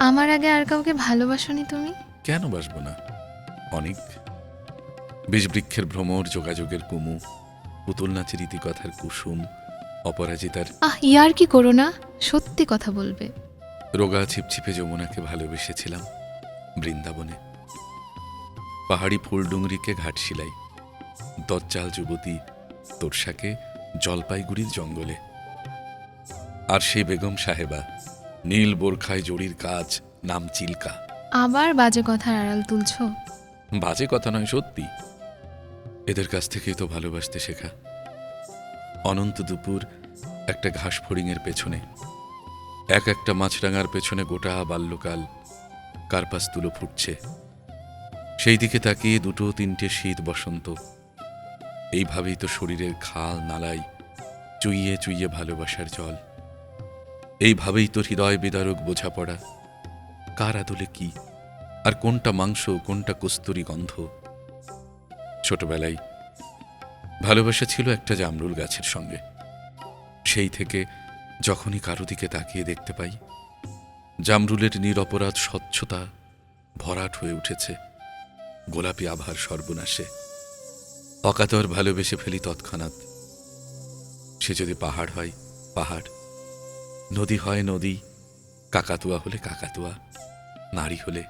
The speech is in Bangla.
আমার আগে আর কাউকে ভালোবাসোনি তুমি? কেন বাসবো না? অনেক। বিষবৃক্ষের ভ্রমর, যোগাযোগের কুমু, পুতুল নাচের ইতিকথার কুসুম, অপরাজিতার ইয়ার কি করো না, সত্যি কথা বলবে। রোগা ছিপছিপে যমুনাকে ভালোবেসেছিলাম বৃন্দাবনে। পাহাড়ি ফুলডুংরিকে ঘাটশিলাই, দজ্জাল যুবতী তোরসাকে জলপাইগুড়ির জঙ্গলে। আর সেই বেগম সাহেবা নীল বোরখায় জড়ির কাজ, নাম চিল্কা। আবার বাজে কথার আড়াল তুলছো। বাজে কথা নয়, সত্যি। এদের কাছ থেকেই তো ভালোবাসতে শেখা। অনন্ত দুপুর একটা ঘাস ফড়িংয়ের পেছনে, এক একটা মাছরাঙার পেছনে গোটা বাল্যকাল কার্পাস তুলো ফুটছে। সেই দিকে তাকিয়ে দুটো তিনটে শীত বসন্ত। এইভাবেই তো শরীরের খাল নালায় চুইয়ে চুইয়ে ভালোবাসার জল। এইভাবেই তো হৃদয় বিদারক বোঝাপড়া। কার আদলে কি, আর কোনটা মাংস, কোনটা কস্তুরী গন্ধ। ছোটবেলায় ভালোবাসা ছিল একটা জামরুল গাছের সঙ্গে। সেই থেকে যখনই কারো দিকে তাকিয়ে দেখতে পাই, জামরুলের নিরপরাধ স্বচ্ছতা ভরাট হয়ে উঠেছে গোলাপি আভার সর্বনাশে। অকাতর ভালোবেসে ফেলি তৎক্ষণাৎ। সে যদি পাহাড় হয় পাহাড়, নদী হয় নদী, কাকাতুয়া হলে কাকাতুয়া, নারী হলে